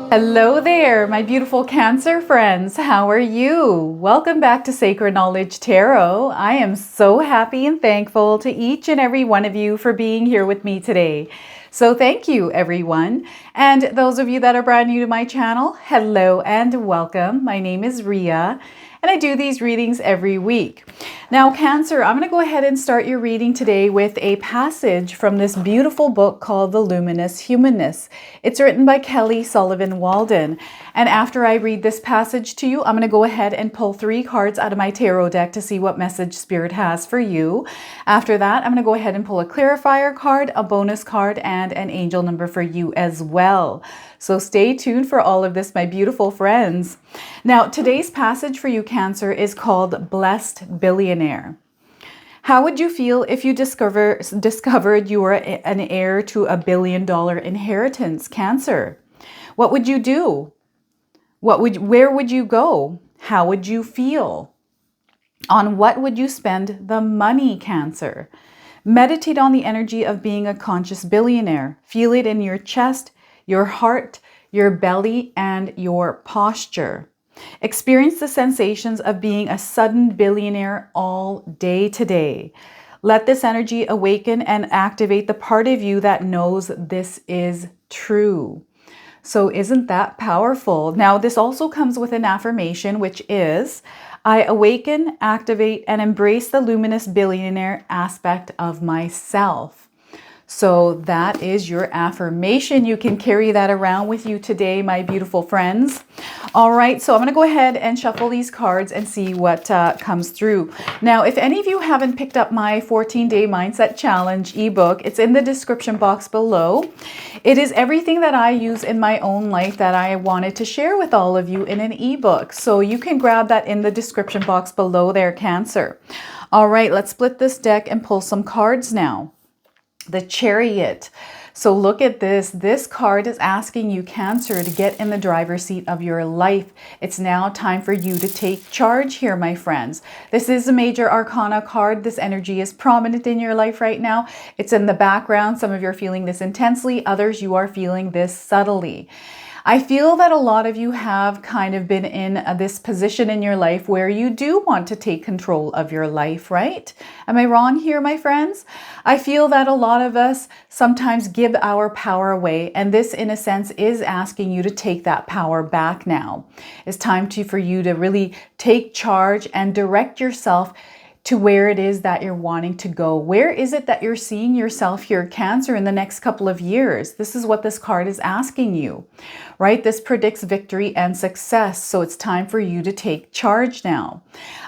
Hello there, my beautiful Cancer friends. How are you? Welcome back to Sacred Knowledge Tarot. I am so happy and thankful to each and every one of you for being here with me today. So thank you, everyone. And those of you that are brand new to my channel, hello and welcome. My name is Ria, and I do these readings every week. Now, Cancer, I'm going to go ahead and start your reading today with a passage from this beautiful book called The Luminous Humanness. It's written by Kelly Sullivan Walden. And after I read this passage to you, I'm going to go ahead and pull 3 cards out of my tarot deck to see what message Spirit has for you. After that, I'm going to go ahead and pull a Clarifier card, a bonus card, and an angel number for you as well. So stay tuned for all of this, my beautiful friends. Now, today's passage for you, Cancer, is called Blessed Billionaire. How would you feel if you discovered you were an heir to $1 billion inheritance, Cancer? What would you do? Where would you go? How would you feel? On what would you spend the money, Cancer? Meditate on the energy of being a conscious billionaire. Feel it in your chest, your heart, your belly, and your posture. Experience the sensations of being a sudden billionaire all day today. Let this energy awaken and activate the part of you that knows this is true. So isn't that powerful? Now, this also comes with an affirmation, which is, I awaken, activate, and embrace the luminous billionaire aspect of myself. So that is your affirmation. You can carry that around with you today, my beautiful friends. All right, so I'm going to go ahead and shuffle these cards and see what comes through. Now, if any of you haven't picked up my 14-day Mindset Challenge ebook, it's in the description box below. It is everything that I use in my own life that I wanted to share with all of you in an ebook. So you can grab that in the description box below there, Cancer. All right, let's split this deck and pull some cards now. The Chariot. So look at this. This card is asking you, Cancer, to get in the driver's seat of your life. It's now time for you to take charge here, my friends. This is a major arcana card. This energy is prominent in your life right now. It's in the background. Some of you are feeling this intensely. Others, you are feeling this subtly. I feel that a lot of you have kind of been in this position in your life where you do want to take control of your life, right? Am I wrong here, my friends? I feel that a lot of us sometimes give our power away, and this, in a sense, is asking you to take that power back now. It's time for you to really take charge and direct yourself to where it is that you're wanting to go. Where is it that you're seeing yourself here, Cancer, in the next couple of years? This is what this card is asking you, right? This predicts victory and success. So it's time for you to take charge now.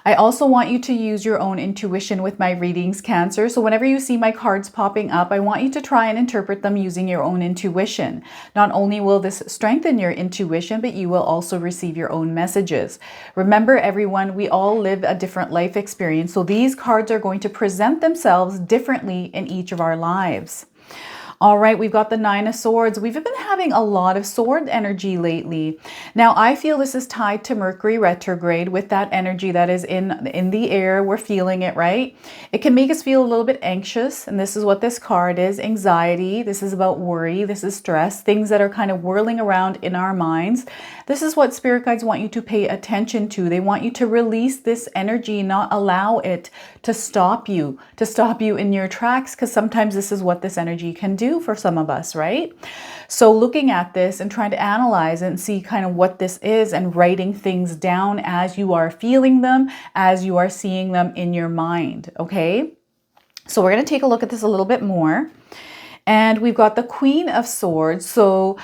I also want you to use your own intuition with my readings, Cancer. So whenever you see my cards popping up, I want you to try and interpret them using your own intuition. Not only will this strengthen your intuition, but you will also receive your own messages. Remember, everyone, we all live a different life experience. So these cards are going to present themselves differently in each of our lives. All right, we've got the 9 of Swords. We've been having a lot of sword energy lately. Now, I feel this is tied to Mercury retrograde with that energy that is in the air. We're feeling it, right? It can make us feel a little bit anxious, and this is what this card is, anxiety. This is about worry. This is stress, things that are kind of whirling around in our minds. This is what spirit guides want you to pay attention to. They want you to release this energy, not allow it to stop you in your tracks, because sometimes this is what this energy can do for some of us, right? So looking at this and trying to analyze and see kind of what this is and writing things down as you are feeling them, as you are seeing them in your mind, okay? So we're going to take a look at this a little bit more. And we've got the Queen of Swords. So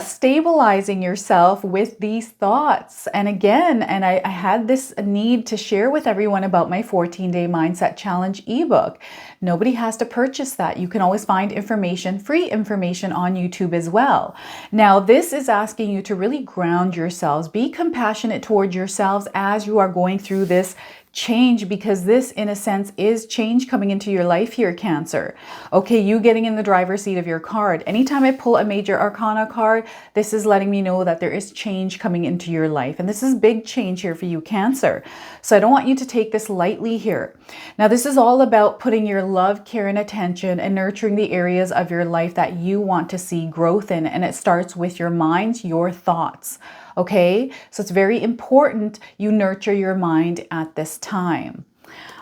stabilizing yourself with these thoughts. And again, I had this need to share with everyone about my 14-day Mindset Challenge ebook. Nobody has to purchase that. You can always find information, free information on YouTube as well. Now, this is asking you to really ground yourselves. Be compassionate toward yourselves as you are going through this change, because this in a sense is change coming into your life here, Cancer. Okay, you getting in the driver's seat of your card. Anytime I pull a major arcana card, this is letting me know that there is change coming into your life. And this is big change here for you, Cancer. So I don't want you to take this lightly here. Now, this is all about putting your love, care, and attention and nurturing the areas of your life that you want to see growth in. And it starts with your mind, your thoughts. Okay, so it's very important you nurture your mind at this time.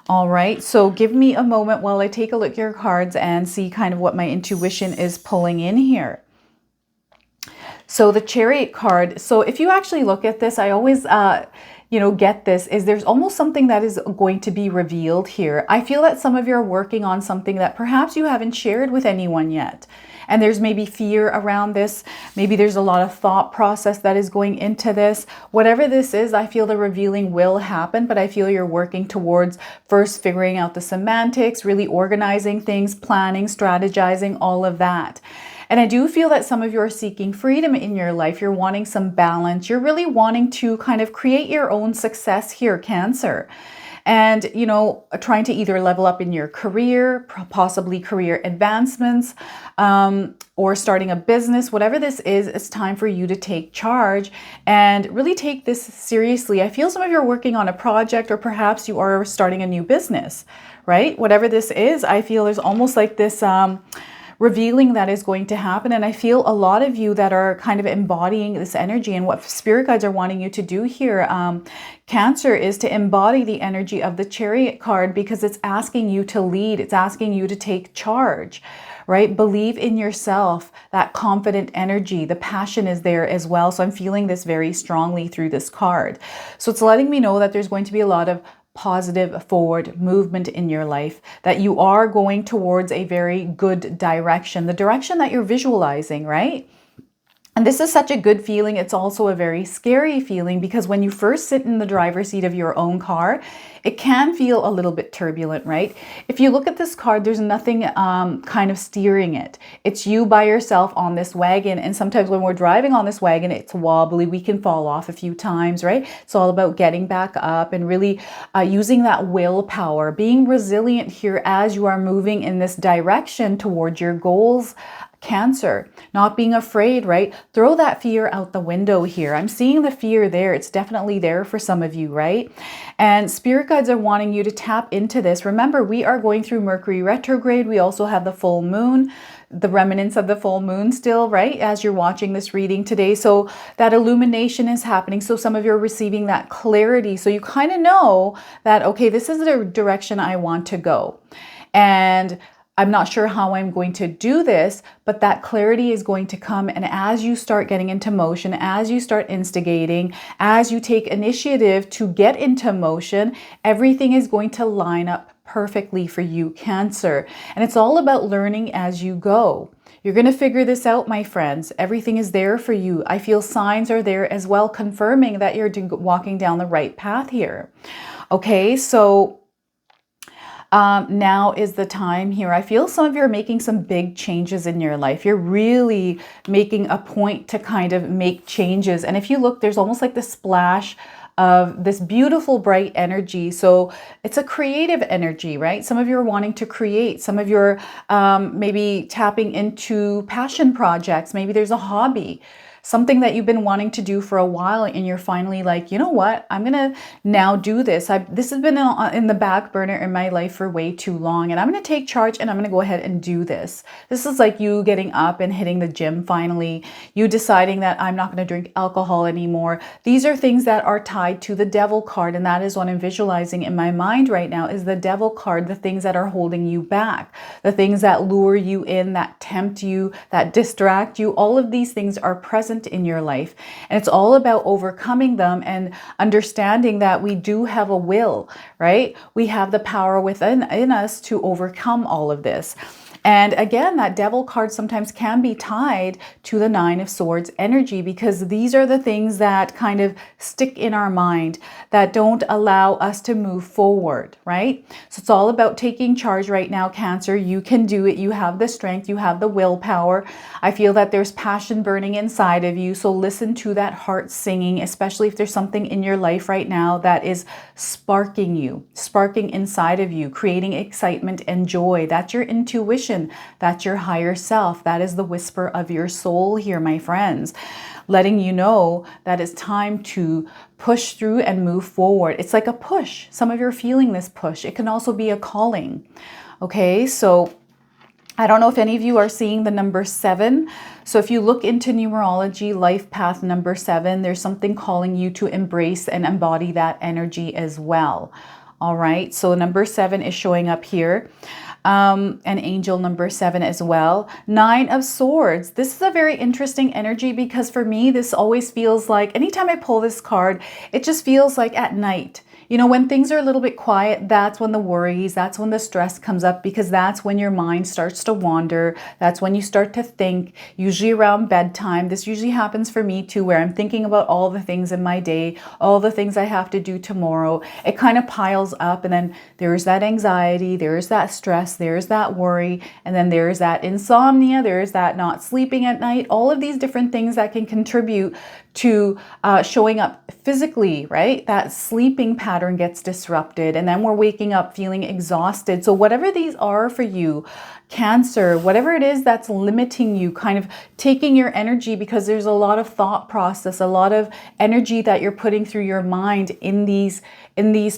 All right, so give me a moment while I take a look at your cards and see kind of what my intuition is pulling in here. So the Chariot card, so if you actually look at this, I always, get this, is there's almost something that is going to be revealed here. I feel that some of you are working on something that perhaps you haven't shared with anyone yet. And there's maybe fear around this. Maybe there's a lot of thought process that is going into this. Whatever this is, I feel the revealing will happen, but I feel you're working towards first figuring out the semantics, really organizing things, planning, strategizing, all of that. And I do feel that some of you are seeking freedom in your life. You're wanting some balance. You're really wanting to kind of create your own success here, Cancer. And, trying to either level up in your career, possibly career advancements, or starting a business. Whatever this is, it's time for you to take charge and really take this seriously. I feel some of you are working on a project, or perhaps you are starting a new business, right? Whatever this is, I feel there's almost like this revealing that is going to happen. And I feel a lot of you that are kind of embodying this energy, and what spirit guides are wanting you to do here, Cancer, is to embody the energy of the Chariot card, because it's asking you to lead. It's asking you to take charge, right? Believe in yourself, that confident energy, the passion is there as well. So I'm feeling this very strongly through this card. So it's letting me know that there's going to be a lot of positive forward movement in your life, that you are going towards a very good direction, the direction that you're visualizing, right? And this is such a good feeling. It's also a very scary feeling, because when you first sit in the driver's seat of your own car, it can feel a little bit turbulent, right? If you look at this card, there's nothing kind of steering it. It's you by yourself on this wagon. And sometimes when we're driving on this wagon, it's wobbly. We can fall off a few times, right? It's all about getting back up and really using that willpower, being resilient here as you are moving in this direction towards your goals, Cancer. Not being afraid, right? Throw that fear out the window here. I'm seeing the fear there. It's definitely there for some of you, right? And spirit guides are wanting you to tap into this. Remember, we are going through Mercury retrograde. We also have the full moon, the remnants of the full moon still, right? As you're watching this reading today. So that illumination is happening. So some of you are receiving that clarity. So you kind of know that, okay, this is the direction I want to go. And I'm not sure how I'm going to do this, but that clarity is going to come. And as you start getting into motion, as you start instigating, as you take initiative to get into motion, everything is going to line up perfectly for you, Cancer. And it's all about learning as you go. You're going to figure this out, my friends. Everything is there for you. I feel signs are there as well, confirming that you're walking down the right path here. Okay, so now is the time here. I feel some of you are making some big changes in your life. You're really making a point to kind of make changes. And if you look, there's almost like the splash of this beautiful bright energy. So it's a creative energy, right? Some of you are wanting to create. Some of you are maybe tapping into passion projects. Maybe there's a hobby, something that you've been wanting to do for a while, and you're finally like, you know what, I'm gonna now do this. This has been in the back burner in my life for way too long, and I'm gonna take charge and I'm gonna go ahead and do this. This is like you getting up and hitting the gym finally, you deciding that I'm not gonna drink alcohol anymore. These are things that are tied to the Devil card, and that is what I'm visualizing in my mind right now, is the Devil card, the things that are holding you back, the things that lure you in, that tempt you, that distract you. All of these things are present in your life, and it's all about overcoming them and understanding that we do have a will, right? We have the power within us to overcome all of this. And again, that Devil card sometimes can be tied to the Nine of Swords energy, because these are the things that kind of stick in our mind, that don't allow us to move forward, right? So it's all about taking charge right now, Cancer. You can do it. You have the strength. You have the willpower. I feel that there's passion burning inside of you. So listen to that heart singing, especially if there's something in your life right now that is sparking inside of you, creating excitement and joy. That's your intuition. That's your higher self. That is the whisper of your soul here, my friends, letting you know that it's time to push through and move forward. It's like a push. Some of you are feeling this push. It can also be a calling. Okay, so I don't know if any of you are seeing the number 7. So if you look into numerology, life path number 7, there's something calling you to embrace and embody that energy as well. All right, so number 7 is showing up here. An angel number 7 as well. 9 of Swords. This is a very interesting energy, because for me, this always feels like, anytime I pull this card, it just feels like at night. You know, when things are a little bit quiet, that's when the worries, that's when the stress comes up, because that's when your mind starts to wander. That's when you start to think, usually around bedtime. This usually happens for me too, where I'm thinking about all the things in my day, all the things I have to do tomorrow. It kind of piles up, and then there's that anxiety, there's that stress, there's that worry, and then there's that insomnia, there's that not sleeping at night, all of these different things that can contribute to showing up physically, right? That sleeping pattern gets disrupted, and then we're waking up feeling exhausted. So whatever these are for you, Cancer, whatever it is that's limiting you, kind of taking your energy, because there's a lot of thought process, a lot of energy that you're putting through your mind in these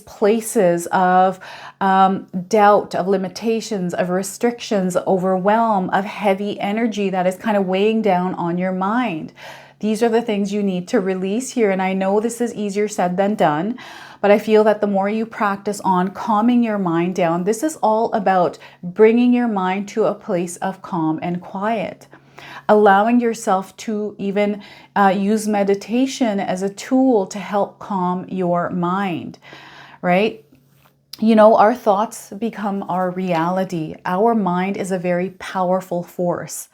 places of doubt, of limitations, of restrictions, overwhelm, of heavy energy that is kind of weighing down on your mind. These are the things you need to release here. And I know this is easier said than done, but I feel that the more you practice on calming your mind down, this is all about bringing your mind to a place of calm and quiet, allowing yourself to even use meditation as a tool to help calm your mind, right? You know, our thoughts become our reality. Our mind is a very powerful force.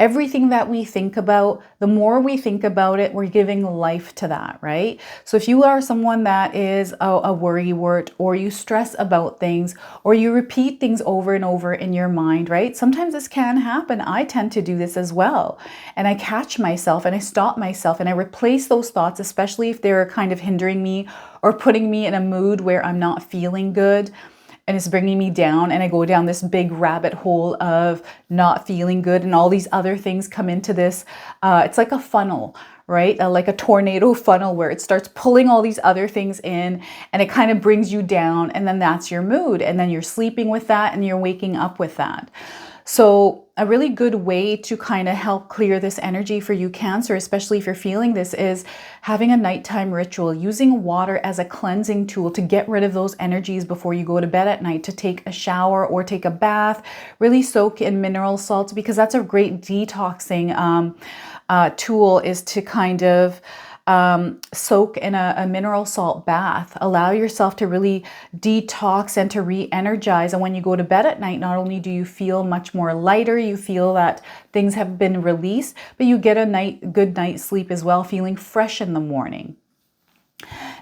Everything that we think about, the more we think about it, we're giving life to that, right? So if you are someone that is a worrywart, or you stress about things, or you repeat things over and over in your mind, right? Sometimes this can happen. I tend to do this as well. And I catch myself and I stop myself and I replace those thoughts, especially if they're kind of hindering me or putting me in a mood where I'm not feeling good. And it's bringing me down, and I go down this big rabbit hole of not feeling good, and all these other things come into this. It's like a funnel, right? Like a tornado funnel, where it starts pulling all these other things in, and it kind of brings you down, and then that's your mood. And then you're sleeping with that, and you're waking up with that. So a really good way to kind of help clear this energy for you, Cancer, especially if you're feeling this, is having a nighttime ritual, using water as a cleansing tool to get rid of those energies before you go to bed at night, to take a shower or take a bath, really soak in mineral salts, because that's a great detoxing tool, is to kind of soak in a mineral salt bath. Allow yourself to really detox and to re-energize. And when you go to bed at night, not only do you feel much more lighter, you feel that things have been released, but you get a good night's sleep as well, feeling fresh in the morning.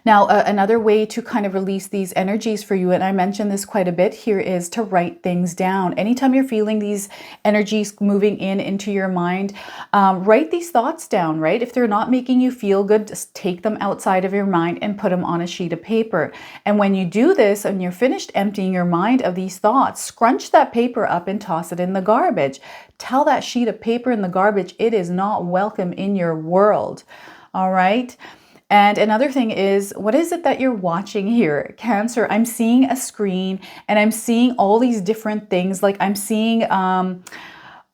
Now, another way to kind of release these energies for you, and I mentioned this quite a bit here, is to write things down. Anytime you're feeling these energies moving into your mind, write these thoughts down, right? If they're not making you feel good, just take them outside of your mind and put them on a sheet of paper. And when you do this and you're finished emptying your mind of these thoughts, scrunch that paper up and toss it in the garbage. Tell that sheet of paper in the garbage it is not welcome in your world. All right? And another thing is, what is it that you're watching here, Cancer? I'm seeing a screen, and I'm seeing all these different things. Like I'm seeing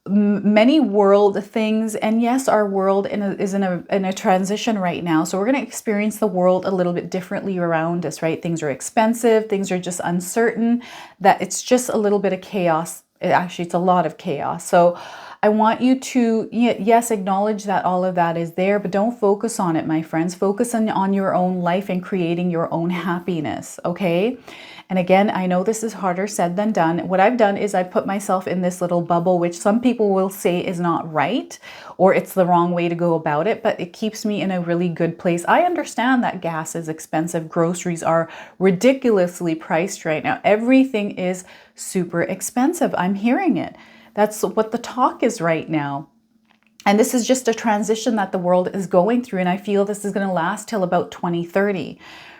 many world things. And yes, our world is in a transition right now. So we're going to experience the world a little bit differently around us, right? Things are expensive. Things are just uncertain. That it's just a little bit of chaos. Actually, it's a lot of chaos. So I want you to, yes, acknowledge that all of that is there, but don't focus on it, my friends. Focus on your own life and creating your own happiness, okay? And again, I know this is harder said than done. What I've done is I've put myself in this little bubble, which some people will say is not right, or it's the wrong way to go about it, but it keeps me in a really good place. I understand that gas is expensive. Groceries are ridiculously priced right now. Everything is super expensive. I'm hearing it. That's what the talk is right now. And this is just a transition that the world is going through. And I feel this is going to last till about 2030,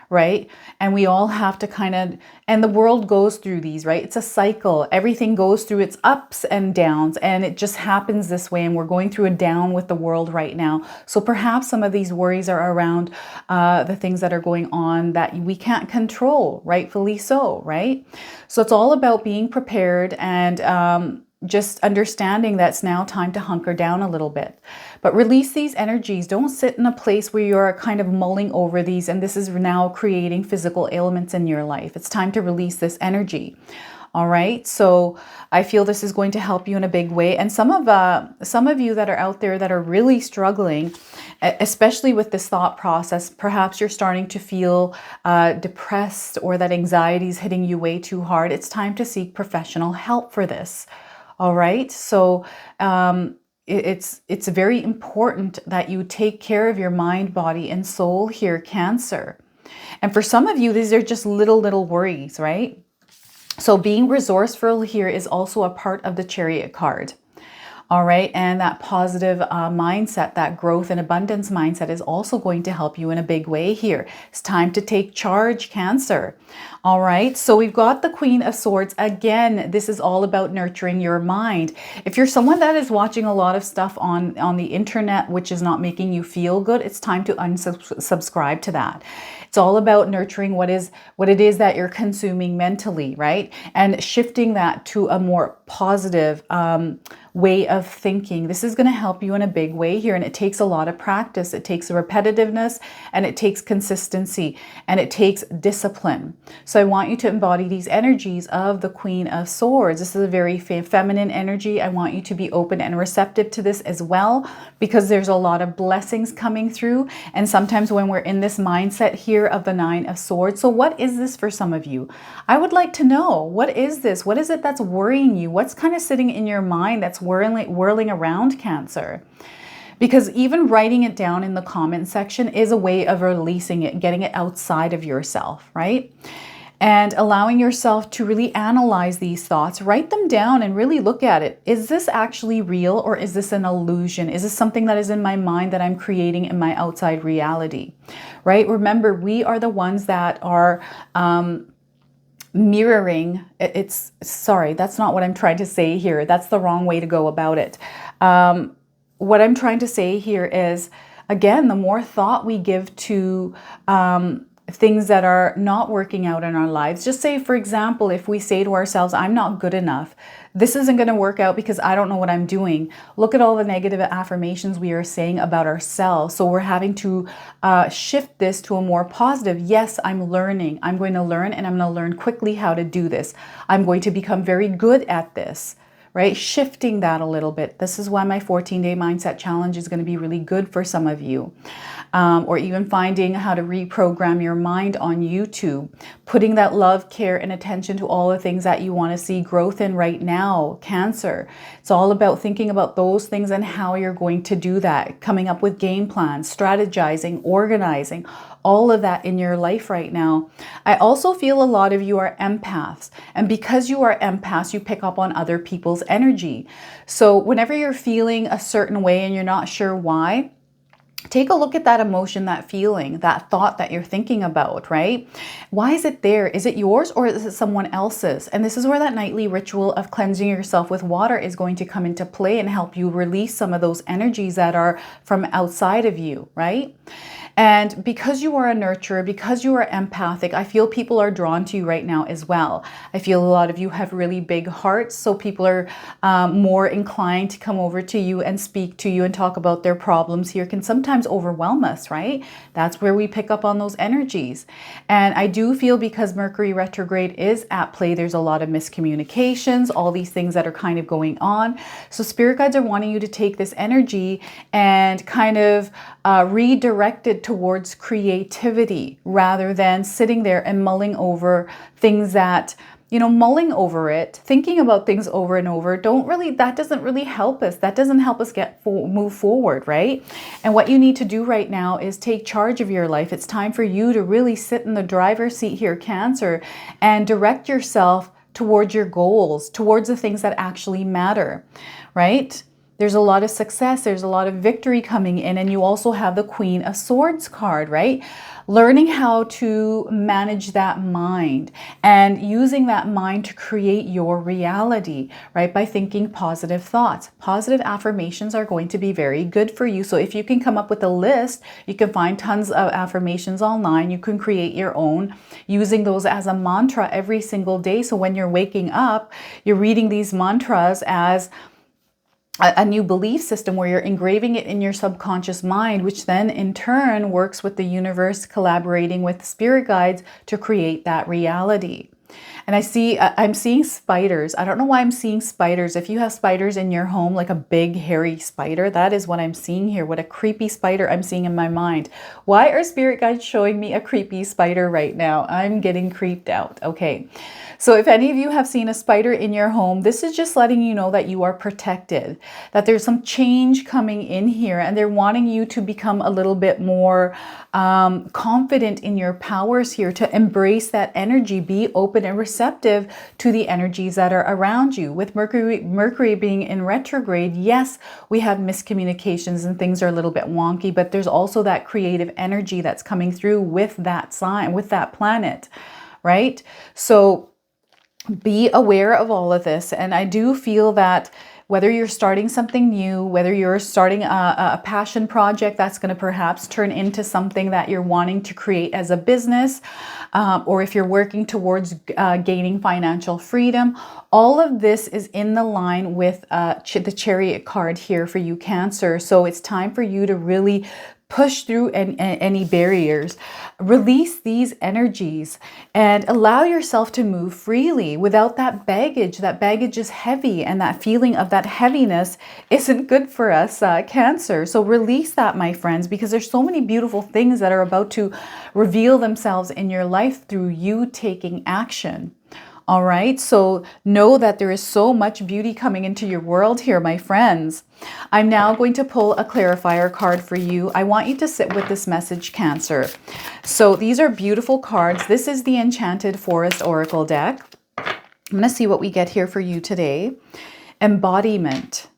right? And we all have to and the world goes through these, right? It's a cycle. Everything goes through its ups and downs, and it just happens this way. And we're going through a down with the world right now. So perhaps some of these worries are around the things that are going on that we can't control, rightfully so, right? So it's all about being prepared and just understanding that it's now time to hunker down a little bit. But release these energies. Don't sit in a place where you're kind of mulling over these and this is now creating physical ailments in your life. It's time to release this energy. All right. So I feel this is going to help you in a big way. And some of you that are out there that are really struggling, especially with this thought process, perhaps you're starting to feel depressed or that anxiety is hitting you way too hard. It's time to seek professional help for this. All right. So it's very important that you take care of your mind, body, and soul here, Cancer. And for some of you, these are just little worries, right? So being resourceful here is also a part of the Chariot card. All right. And that positive mindset, that growth and abundance mindset is also going to help you in a big way here. It's time to take charge, Cancer. All right. So we've got the Queen of Swords. Again, this is all about nurturing your mind. If you're someone that is watching a lot of stuff on the internet, which is not making you feel good, it's time to unsubscribe to that. It's all about nurturing what it is that you're consuming mentally, right? And shifting that to a more positive way of thinking. This is going to help you in a big way here. And it takes a lot of practice. It takes repetitiveness and it takes consistency and it takes discipline. So I want you to embody these energies of the Queen of Swords. This is a very feminine energy. I want you to be open and receptive to this as well, because there's a lot of blessings coming through. And sometimes when we're in this mindset here of the Nine of Swords. So what is this for some of you? I would like to know, what is this? What is it that's worrying you? What's kind of sitting in your mind that's whirling around, Cancer? Because even writing it down in the comment section is a way of releasing it, getting it outside of yourself, right? And allowing yourself to really analyze these thoughts, write them down and really look at it. Is this actually real or is this an illusion? Is this something that is in my mind that I'm creating in my outside reality, right? Remember, we are the ones that are mirroring. Sorry, that's not what I'm trying to say here. That's the wrong way to go about it. What I'm trying to say here is, again, the more thought we give to things that are not working out in our lives. Just say, for example, if we say to ourselves, I'm not good enough. This isn't going to work out because I don't know what I'm doing. Look at all the negative affirmations we are saying about ourselves. So we're having to shift this to a more positive. Yes, I'm learning. I'm going to learn and I'm going to learn quickly how to do this. I'm going to become very good at this. Right? Shifting that a little bit. This is why my 14-day mindset challenge is going to be really good for some of you. Or even finding how to reprogram your mind on YouTube, putting that love, care, and attention to all the things that you want to see growth in right now, Cancer. It's all about thinking about those things and how you're going to do that, coming up with game plans, strategizing, organizing, all of that in your life right now. I also feel a lot of you are empaths. And because you are empaths, you pick up on other people's energy. So whenever you're feeling a certain way and you're not sure why, take a look at that emotion, that feeling, that thought that you're thinking about, right? Why is it there? Is it yours or is it someone else's? And this is where that nightly ritual of cleansing yourself with water is going to come into play and help you release some of those energies that are from outside of you, right? And because you are a nurturer, because you are empathic, I feel people are drawn to you right now as well. I feel a lot of you have really big hearts, so people are more inclined to come over to you and speak to you and talk about their problems here. Can sometimes sometimes overwhelm us, right? That's where we pick up on those energies. And I do feel because Mercury retrograde is at play, there's a lot of miscommunications, all these things that are kind of going on. So spirit guides are wanting you to take this energy and kind of redirect it towards creativity rather than sitting there and mulling over things that, mulling over it, thinking about things over and over, that doesn't really help us. That doesn't help us move forward, right? And what you need to do right now is take charge of your life. It's time for you to really sit in the driver's seat here, Cancer, and direct yourself towards your goals, towards the things that actually matter, right? There's a lot of success. There's a lot of victory coming in. And you also have the Queen of Swords card, right? Learning how to manage that mind and using that mind to create your reality, right? By thinking positive thoughts. Positive affirmations are going to be very good for you. So if you can come up with a list, you can find tons of affirmations online. You can create your own using those as a mantra every single day. So when you're waking up, you're reading these mantras as a new belief system where you're engraving it in your subconscious mind, which then in turn works with the universe, collaborating with spirit guides to create that reality. And I'm seeing spiders. I don't know why I'm seeing spiders. If you have spiders in your home, like a big hairy spider, that is what I'm seeing here. What a creepy spider I'm seeing in my mind. Why are spirit guides showing me a creepy spider right now? I'm getting creeped out. Okay. So if any of you have seen a spider in your home, this is just letting you know that you are protected, that there's some change coming in here, and they're wanting you to become a little bit more confident in your powers here, to embrace that energy, be open and receptive to the energies that are around you. With Mercury being in retrograde, yes, we have miscommunications and things are a little bit wonky, but there's also that creative energy that's coming through with that sign, with that planet, right? So be aware of all of this. And I do feel that whether you're starting something new, whether you're starting a passion project that's going to perhaps turn into something that you're wanting to create as a business, or if you're working towards gaining financial freedom, all of this is in the line with the Chariot card here for you, Cancer. So it's time for you to really push through any barriers, release these energies, and allow yourself to move freely without that baggage. That baggage is heavy, and that feeling of that heaviness isn't good for us, Cancer. So release that, my friends, because there's so many beautiful things that are about to reveal themselves in your life through you taking action. All right, so know that there is so much beauty coming into your world here, my friends. I'm now going to pull a clarifier card for you. I want you to sit with this message, Cancer. So these are beautiful cards. This is the Enchanted Forest Oracle deck. I'm going to see what we get here for you today. Embodiment.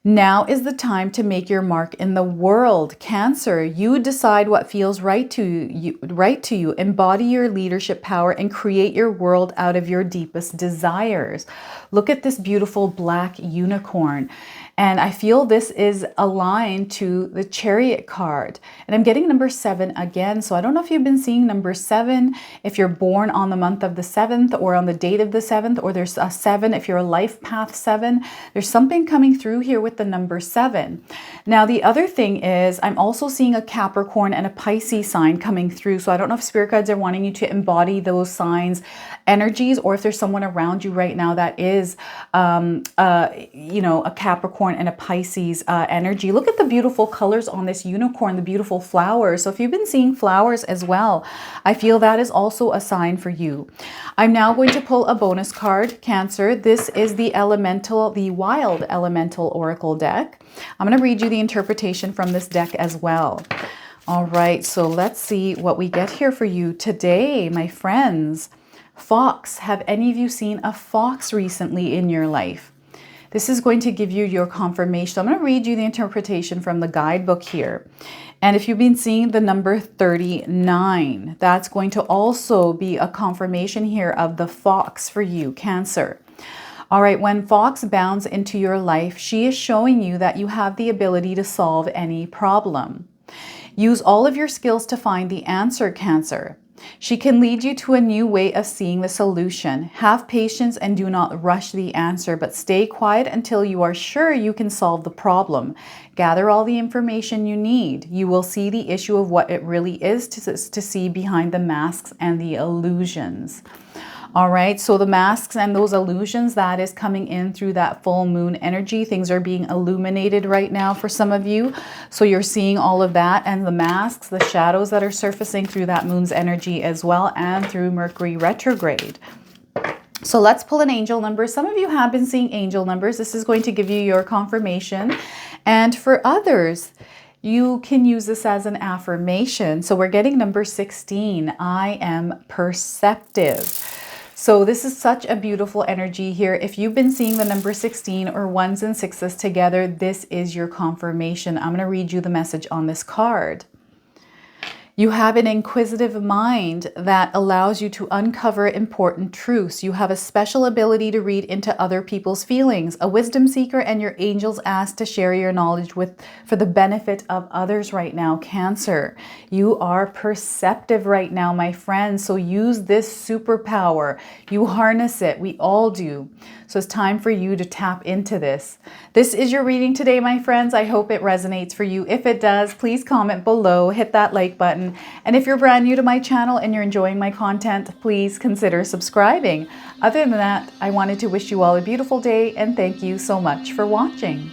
Now is the time to make your mark in the world, Cancer. You decide what feels right to you. Embody your leadership power and create your world out of your deepest desires. Look at this beautiful black unicorn. And I feel this is aligned to the Chariot card. And I'm getting number 7 again. So I don't know if you've been seeing number 7, if you're born on the month of the 7th or on the date of the 7th, or there's a 7 if you're a life path 7. There's something coming through here with the number 7. Now, the other thing is I'm also seeing a Capricorn and a Pisces sign coming through. So I don't know if spirit guides are wanting you to embody those signs, energies, or if there's someone around you right now that is, a Capricorn and a Pisces energy. Look at the beautiful colors on this unicorn, the beautiful flowers. So if you've been seeing flowers as well, I feel that is also a sign for you. I'm now going to pull a bonus card, Cancer. This is the Wild Elemental Oracle deck. I'm going to read you the interpretation from this deck as well. All right, so let's see what we get here for you today, my friends. Fox. Have any of you seen a fox recently in your life? This is going to give you your confirmation. I'm going to read you the interpretation from the guidebook here. And if you've been seeing the number 39, that's going to also be a confirmation here of the fox for you, Cancer. All right, when Fox bounds into your life, she is showing you that you have the ability to solve any problem. Use all of your skills to find the answer, Cancer. She can lead you to a new way of seeing the solution. Have patience and do not rush the answer, but stay quiet until you are sure you can solve the problem. Gather all the information you need. You will see the issue of what it really is to see behind the masks and the illusions. All right, so the masks and those illusions, that is coming in through that full moon energy. Things are being illuminated right now for some of you. So you're seeing all of that and the masks, the shadows that are surfacing through that moon's energy as well, and through Mercury retrograde. So let's pull an angel number. Some of you have been seeing angel numbers. This is going to give you your confirmation. And for others, you can use this as an affirmation. So we're getting number 16. I am perceptive. So this is such a beautiful energy here. If you've been seeing the number 16 or 1s and 6s together, this is your confirmation. I'm going to read you the message on this card. You have an inquisitive mind that allows you to uncover important truths. You have a special ability to read into other people's feelings, a wisdom seeker, and your angels ask to share your knowledge for the benefit of others right now, Cancer. You are perceptive right now, my friends, so use this superpower. You harness it. We all do. So it's time for you to tap into this. This is your reading today, my friends. I hope it resonates for you. If it does, please comment below, hit that like button. And if you're brand new to my channel and you're enjoying my content, please consider subscribing. Other than that, I wanted to wish you all a beautiful day and thank you so much for watching.